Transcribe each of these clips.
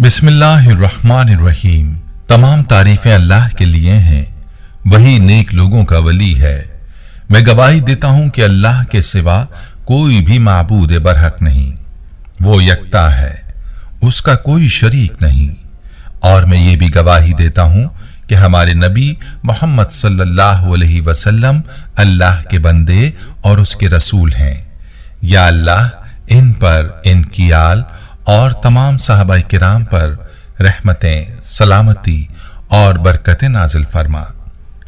बिस्मिल्लाहिर्रहमानिर्रहीम। तमाम तारीफें अल्लाह के लिए हैं, वही नेक लोगों का वली है। मैं गवाही देता हूं कि अल्लाह के सिवा कोई भी माबूद बरहक नहीं, वो यकता है, उसका कोई शरीक नहीं। और मैं ये भी गवाही देता हूं कि हमारे नबी मोहम्मद सल्लल्लाहु अलैहि वसल्लम अल्लाह के बंदे और उसके रसूल हैं। या अल्लाह इन पर, इनकी आल और तमाम सहाबा किराम पर रहमतें, सलामती और बरकतें नाजिल फरमा।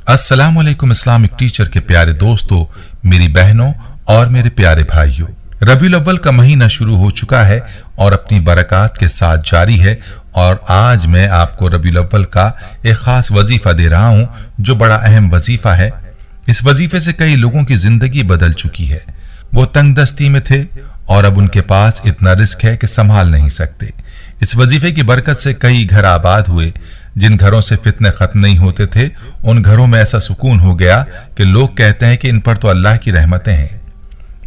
अस्सलामु अलैकुम इस्लामिक टीचर के प्यारे दोस्तों, मेरी बहनों और मेरे प्यारे भाइयों, रबीउल अव्वल का महीना शुरू हो चुका है और अपनी बरकत के साथ जारी है। और आज मैं आपको रबीउल अव्वल का एक खास वजीफा दे रहा हूं जो बड़ा अहम वजीफा है। इस वजीफे से कई लोगों की जिंदगी बदल चुकी है। वो तंगदस्ती में थे और अब उनके पास इतना रिस्क है कि संभाल नहीं सकते। इस वजीफे की बरकत से कई घर आबाद हुए। जिन घरों से फितने खत्म नहीं होते थे, उन घरों में ऐसा सुकून हो गया कि लोग कहते हैं कि इन पर तो अल्लाह की रहमतें हैं।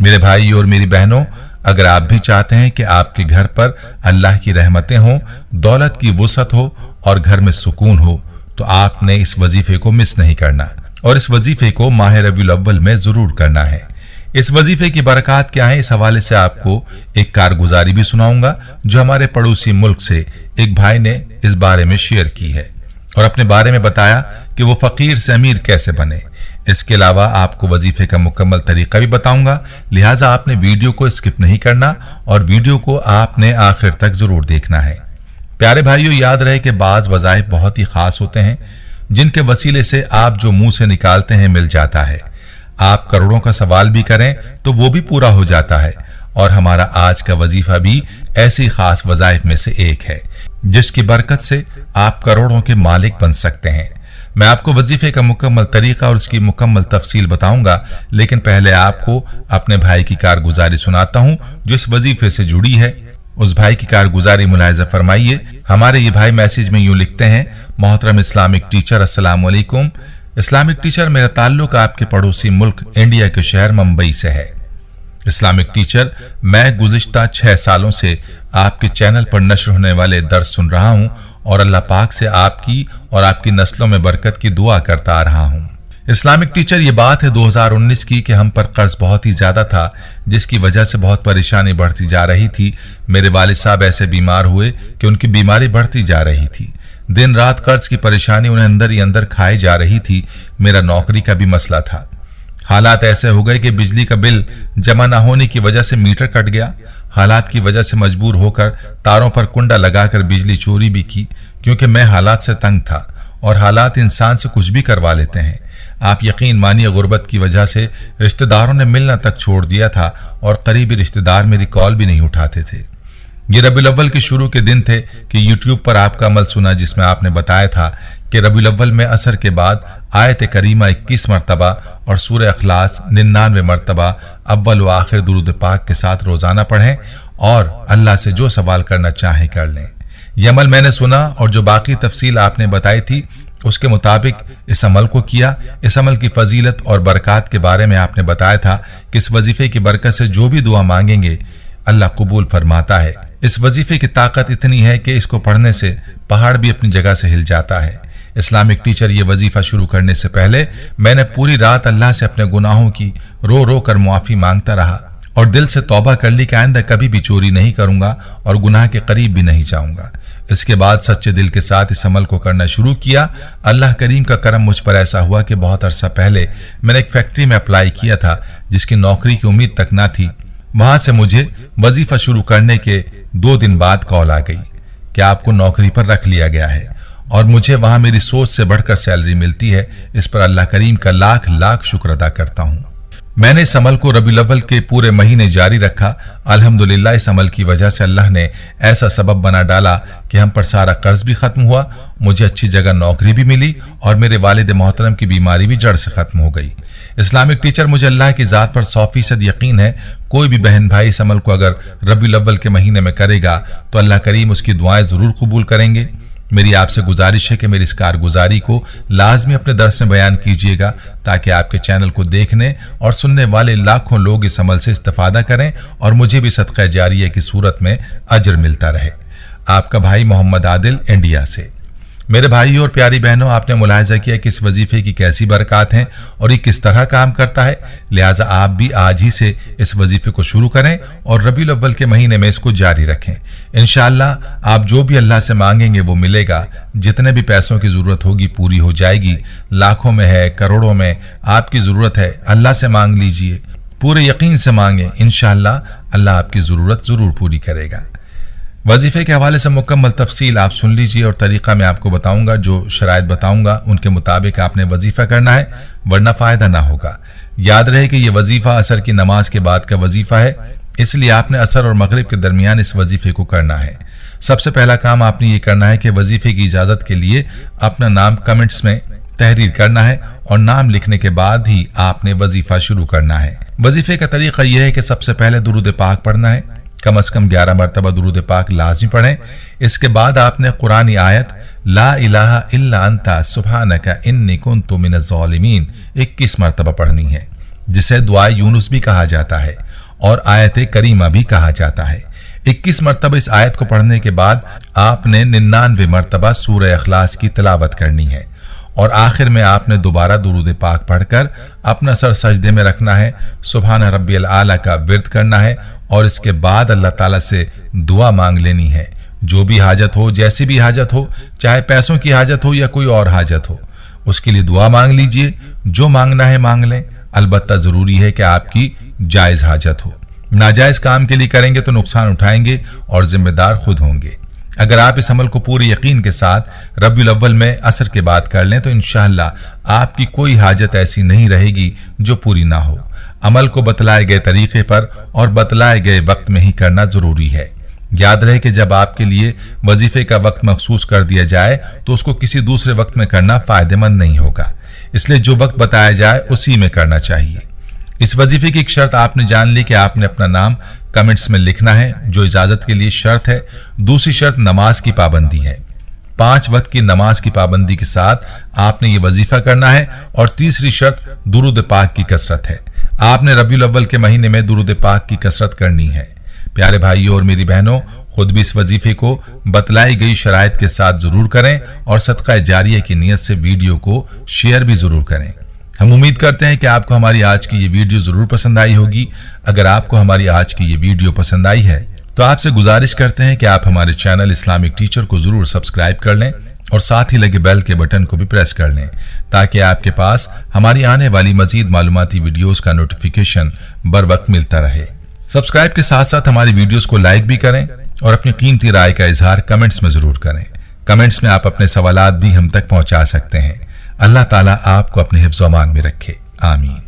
मेरे भाई और मेरी बहनों, अगर आप भी चाहते हैं कि आपके घर पर अल्लाह की रहमतें हों, दौलत की वुसअत हो और घर में सुकून हो, तो आपने इस वजीफे को मिस नहीं करना और इस वजीफे को माह रबीउल अव्वल में जरूर करना है। इस वजीफे की बरकत क्या है, इस हवाले से आपको एक कारगुजारी भी सुनाऊंगा जो हमारे पड़ोसी मुल्क से एक भाई ने इस बारे में शेयर की है और अपने बारे में बताया कि वो फकीर से अमीर कैसे बने। इसके अलावा आपको वजीफे का मुकम्मल तरीका भी बताऊंगा, लिहाजा आपने वीडियो को स्किप नहीं करना और वीडियो को आपने आखिर तक जरूर देखना है। प्यारे भाइयों, याद रहे कि बाज वज़ाइफ बहुत ही खास होते हैं जिनके वसीले से आप जो मुंह से निकालते हैं मिल जाता है। आप करोड़ों का सवाल भी करें तो वो भी पूरा हो जाता है। और हमारा आज का वजीफा भी ऐसी खास वज़ाइफ में से एक है जिसकी बरकत से आप करोड़ों के मालिक बन सकते हैं। मैं आपको वजीफे का मुकम्मल तरीका और उसकी मुकम्मल तफसील बताऊंगा, लेकिन पहले आपको अपने भाई की कारगुजारी सुनाता हूं जो इस वजीफे से जुड़ी है। उस भाई की कारगुजारी मुलाहिजा फरमाइए। हमारे ये भाई मैसेज में यूं लिखते हैं, मोहतरम इस्लामिक टीचर, अस्सलाम वालेकुम। इस्लामिक टीचर, मेरा ताल्लुक आपके पड़ोसी मुल्क इंडिया के शहर मुंबई से है। इस्लामिक टीचर, मैं गुज़िश्ता 6 सालों से आपके चैनल पर नश्र होने वाले दर्स सुन रहा हूं और अल्लाह पाक से आपकी और आपकी नस्लों में बरकत की दुआ करता आ रहा हूं। इस्लामिक टीचर, ये बात है 2019 की कि हम पर कर्ज बहुत ही ज्यादा था जिसकी वजह से बहुत परेशानी बढ़ती जा रही थी। मेरे वालिद साहब ऐसे बीमार हुए कि उनकी बीमारी बढ़ती जा रही थी। दिन रात कर्ज की परेशानी उन्हें अंदर ही अंदर खाई जा रही थी। मेरा नौकरी का भी मसला था। हालात ऐसे हो गए कि बिजली का बिल जमा न होने की वजह से मीटर कट गया। हालात की वजह से मजबूर होकर तारों पर कुंडा लगाकर बिजली चोरी भी की, क्योंकि मैं हालात से तंग था और हालात इंसान से कुछ भी करवा लेते हैं। आप यकीन मानिए, गुर्बत की वजह से रिश्तेदारों ने मिलना तक छोड़ दिया था और करीबी रिश्तेदार मेरी कॉल भी नहीं उठाते थे। ये रबीउल अव्वल के शुरू के दिन थे कि यूट्यूब पर आपका अमल सुना जिसमें आपने बताया था कि रबीउल अव्वल में असर के बाद आयत करीमा 21 मरतबा और सूरह अखलास 99 मरतबा अव्वल व आखिर दुरूद पाक के साथ रोजाना पढ़ें और अल्लाह से जो सवाल करना चाहे कर लें। यह अमल मैंने सुना और जो बाकी तफसील आपने बताई थी उसके मुताबिक इस अमल को किया। इस अमल की फजीलत और बरकत के बारे में आपने बताया था कि इस वजीफे की बरकत से जो भी दुआ मांगेंगे अल्लाह कबूल फरमाता है। इस वजीफे की ताकत इतनी है कि इसको पढ़ने से पहाड़ भी अपनी जगह से हिल जाता है। इस्लामिक टीचर, ये वजीफा शुरू करने से पहले मैंने पूरी रात अल्लाह से अपने गुनाहों की रो रो कर मुआफी मांगता रहा और दिल से तौबा कर ली कि आइंदा कभी भी चोरी नहीं करूंगा और गुनाह के करीब भी नहीं जाऊंगा। इसके बाद सच्चे दिल के साथ इस अमल को करना शुरू किया। अल्लाह करीम का करम मुझ पर ऐसा हुआ कि बहुत अरसा पहले मैंने एक फैक्ट्री में अप्लाई किया था जिसकी नौकरी की उम्मीद तक ना थी। वहां से मुझे वजीफा शुरू करने के 2 दिन बाद कॉल आ गई कि आपको नौकरी पर रख लिया गया है और मुझे वहां मेरी सोच से बढ़कर सैलरी मिलती है। इस पर अल्लाह करीम का लाख लाख शुक्र अदा करता हूं। मैंने इस अमल को रबीउल अव्वल के पूरे महीने जारी रखा। अल्हम्दुलिल्लाह, इस अमल की वजह से अल्लाह ने ऐसा सबब बना डाला कि हम पर सारा कर्ज भी खत्म हुआ, मुझे अच्छी जगह नौकरी भी मिली और मेरे वालिद मोहतरम की बीमारी भी जड़ से खत्म हो गई। इस्लामिक टीचर, मुझे अल्लाह की ज़ात पर 100% यकीन है कोई भी बहन भाई इस अमल को अगर रबीउल अव्वल के महीने में करेगा तो अल्लाह करीम उसकी दुआएं जरूर कबूल करेंगे। मेरी आपसे गुजारिश है कि मेरी इस कारगुजारी को लाजमी अपने दर्स में बयान कीजिएगा ताकि आपके चैनल को देखने और सुनने वाले लाखों लोग इस अमल से इस्तेफादा करें और मुझे भी सदका जारिया की सूरत में अजर मिलता रहे। आपका भाई मोहम्मद आदिल, इंडिया से। मेरे भाई और प्यारी बहनों, आपने मुलाहिजा किया कि इस वजीफे की कैसी बरकत हैं और ये किस तरह काम करता है। लिहाजा आप भी आज ही से इस वजीफे को शुरू करें और रबीउल अव्वल के महीने में इसको जारी रखें। इंशाअल्लाह आप जो भी अल्लाह से मांगेंगे वो मिलेगा। जितने भी पैसों की जरूरत होगी पूरी हो जाएगी। लाखों में है, करोड़ों में आपकी जरूरत है, अल्लाह से मांग लीजिए, पूरे यकीन से मांगे, इंशाअल्लाह अल्लाह आपकी जरूरत जरूर पूरी करेगा। वजीफे के हवाले से मुकम्मल तफसील आप सुन लीजिए और तरीका मैं आपको बताऊंगा। जो शराइत बताऊंगा उनके मुताबिक आपने वजीफा करना है, वरना फायदा ना होगा। याद रहे कि यह वजीफा असर की नमाज के बाद का वजीफा है, इसलिए आपने असर और मगरिब के दरमियान इस वजीफे को करना है। सबसे पहला काम आपने ये करना है कि वजीफे की इजाजत के लिए अपना नाम कमेंट्स में तहरीर करना है और नाम लिखने के बाद ही आपने वजीफा शुरू करना है। वजीफे का तरीका यह है कि सबसे पहले दुरूद पाक पढ़ना है, कम से कम 11 मरतबा दुरूद पाक लाजमी पढ़ें। इसके बाद आपने कुरानी आयत ला इलाहा इल्ला अंता सुब्हानका इन्नी कुन्तु मिनज़ ज़ालिमीन 21 मरतबा पढ़नी है, जिसे दुआ यूनुस भी कहा जाता है और आयत करीमा भी कहा जाता है। 21 मरतबा इस आयत को पढ़ने के बाद आपने 99 मरतबा सूरह इखलास की तिलावत करनी है और आखिर में आपने दोबारा दुरूद पाक पढ़कर अपना सर सजदे में रखना है, सुभान रब्बियल आला का विर्द करना है और इसके बाद अल्लाह ताला से दुआ मांग लेनी है। जो भी हाजत हो, जैसी भी हाजत हो, चाहे पैसों की हाजत हो या कोई और हाजत हो, उसके लिए दुआ मांग लीजिए। जो मांगना है मांग लें, अलबत्ता जरूरी है कि आपकी जायज हाजत हो। नाजायज काम के लिए करेंगे तो नुकसान उठाएंगे और जिम्मेदार खुद होंगे। अगर आप इस अमल को पूरे यकीन के साथ रबीउल अव्वल में असर के बाद कर लें तो इंशाअल्लाह आपकी कोई हाजत ऐसी नहीं रहेगी जो पूरी ना हो। अमल को बतलाए गए तरीके पर और बतलाए गए वक्त में ही करना जरूरी है। याद रहे कि जब आपके लिए वजीफे का वक्त मखसूस कर दिया जाए तो उसको किसी दूसरे वक्त में करना फायदेमंद नहीं होगा, इसलिए जो वक्त बताया जाए उसी में करना चाहिए। इस वजीफे की एक शर्त आपने जान ली कि आपने अपना नाम कमेंट्स में लिखना है, जो इजाजत के लिए शर्त है। दूसरी शर्त नमाज की पाबंदी है। 5 वक्त की नमाज की पाबंदी के साथ आपने ये वजीफा करना है। और तीसरी शर्त दुरूद पाक की कसरत है। आपने रबीउल अव्वल के महीने में दुरूद पाक की कसरत करनी है। प्यारे भाइयों और मेरी बहनों, खुद भी इस वजीफे को बतलाई गई शराइत के साथ जरूर करें और सदका जारिया की नीयत से वीडियो को शेयर भी जरूर करें। हम उम्मीद करते हैं कि आपको हमारी आज की ये वीडियो जरूर पसंद आई होगी। अगर आपको हमारी आज की ये वीडियो पसंद आई है तो आपसे गुजारिश करते हैं कि आप हमारे चैनल इस्लामिक टीचर को जरूर सब्सक्राइब कर लें और साथ ही लगे बेल के बटन को भी प्रेस कर लें, ताकि आपके पास हमारी आने वाली मजीद मालूमाती वीडियोस का नोटिफिकेशन बर वक्त मिलता रहे। सब्सक्राइब के साथ साथ हमारी वीडियोस को लाइक भी करें और अपनी कीमती राय का इजहार कमेंट्स में जरूर करें। कमेंट्स में आप अपने सवालात भी हम तक पहुंचा सकते हैं। अल्लाह ताला आपको अपने हिफ्ज़-ओ-अमान में रखे। आमीन।